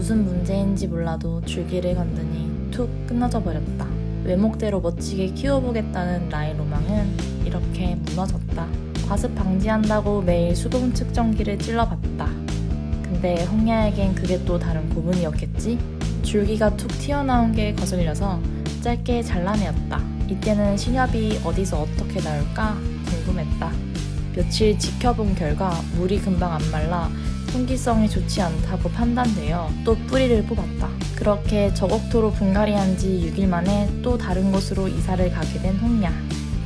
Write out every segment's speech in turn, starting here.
무슨 문제인지 몰라도 줄기를 건드니 툭 끊어져 버렸다. 외목대로 멋지게 키워보겠다는 나의 로망은 이렇게 무너졌다. 과습 방지한다고 매일 수분 측정기를 찔러봤다. 근데 홍야에겐 그게 또 다른 고문이었겠지? 줄기가 툭 튀어나온 게 거슬려서 짧게 잘라내었다. 이때는 신엽이 어디서 어떻게 나올까 궁금했다. 며칠 지켜본 결과 물이 금방 안 말라 통기성이 좋지 않다고 판단되어 또 뿌리를 뽑았다. 그렇게 저곡토로 분갈이한 지 6일 만에 또 다른 곳으로 이사를 가게 된 홍야.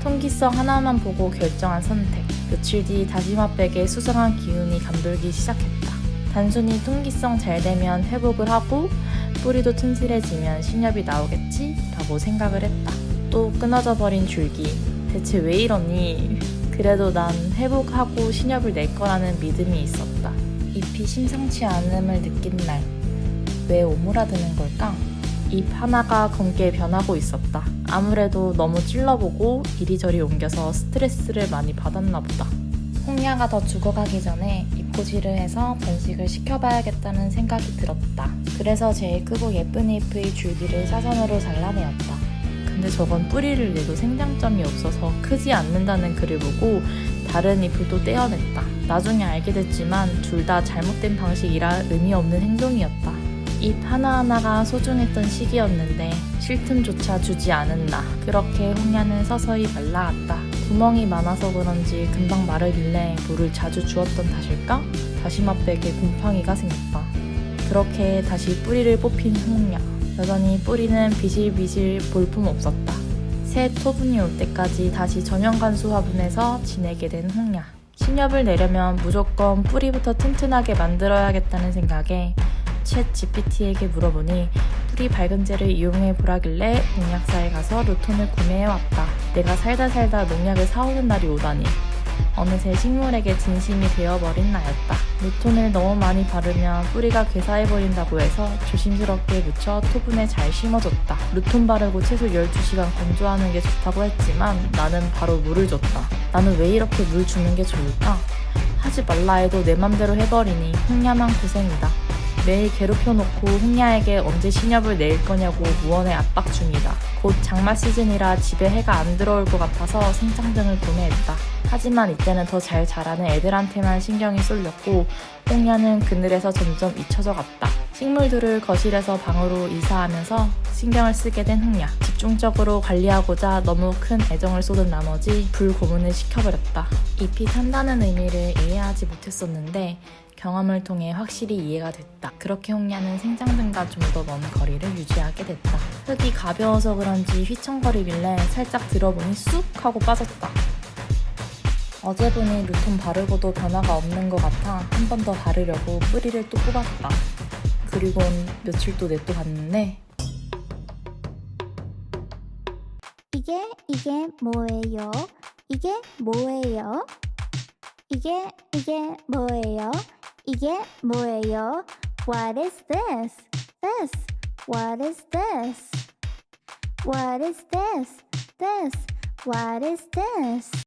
통기성 하나만 보고 결정한 선택. 며칠 뒤 다시마백에 수상한 기운이 감돌기 시작했다. 단순히 통기성 잘 되면 회복을 하고 뿌리도 튼실해지면 신엽이 나오겠지? 라고 생각을 했다. 또 끊어져 버린 줄기. 대체 왜 이러니? 그래도 난 회복하고 신엽을 낼 거라는 믿음이 있었다. 잎이 심상치 않음을 느낀 날. 왜 오므라드는 걸까? 잎 하나가 검게 변하고 있었다. 아무래도 너무 찔러보고 이리저리 옮겨서 스트레스를 많이 받았나 보다. 홍야가 더 죽어가기 전에 잎꽂이를 해서 번식을 시켜봐야겠다는 생각이 들었다. 그래서 제일 크고 예쁜 잎의 줄기를 사선으로 잘라내었다. 근데 저건 뿌리를 내도 생장점이 없어서 크지 않는다는 글을 보고 다른 잎을 또 떼어냈다. 나중에 알게 됐지만 둘 다 잘못된 방식이라 의미 없는 행동이었다. 잎 하나하나가 소중했던 시기였는데 쉴 틈조차 주지 않은 나. 그렇게 홍야는 서서히 말라갔다. 구멍이 많아서 그런지 금방 마르길래 물을 자주 주었던 탓일까? 다시마백에 곰팡이가 생겼다. 그렇게 다시 뿌리를 뽑힌 홍야. 여전히 뿌리는 비실비실 볼품없었다. 새 토분이 올 때까지 다시 전연간수 화분에서 지내게 된 홍야. 신엽을 내려면 무조건 뿌리부터 튼튼하게 만들어야겠다는 생각에 챗 GPT에게 물어보니 뿌리 밝은제를 이용해 보라길래 농약사에 가서 루톤을 구매해왔다. 내가 살다 농약을 사오는 날이 오다니. 어느새 식물에게 진심이 되어버린 나였다. 루톤을 너무 많이 바르면 뿌리가 괴사해버린다고 해서 조심스럽게 묻혀 토분에 잘 심어줬다. 루톤 바르고 최소 12시간 건조하는 게 좋다고 했지만 나는 바로 물을 줬다. 나는 왜 이렇게 물 주는 게 좋을까? 하지 말라 해도 내 맘대로 해버리니 홍야만 고생이다. 매일 괴롭혀놓고 홍야에게 언제 신엽을 낼 거냐고 무언의 압박 중이다. 곧 장마 시즌이라 집에 해가 안 들어올 것 같아서 생장등을 구매했다. 하지만 이때는 더 잘 자라는 애들한테만 신경이 쏠렸고 홍야는 그늘에서 점점 잊혀져 갔다. 식물들을 거실에서 방으로 이사하면서 신경을 쓰게 된 홍야. 집중적으로 관리하고자 너무 큰 애정을 쏟은 나머지 불고문을 시켜버렸다. 잎이 산다는 의미를 이해하지 못했었는데 경험을 통해 확실히 이해가 됐다. 그렇게 홍야는 생장등과 좀 더 먼 거리를 유지하게 됐다. 흙이 가벼워서 그런지 휘청거리길래 살짝 들어보니 쑥 하고 빠졌다. 어제 보니 루톤 바르고도 변화가 없는 것 같아 한 번 더 바르려고 뿌리를 또 뽑았다. 그리곤 며칠 또 냅둬봤는데 이게 뭐예요? 이게 뭐예요? 이게 뭐예요? 이게 뭐예요? What is this? What is this? What is this? What is this?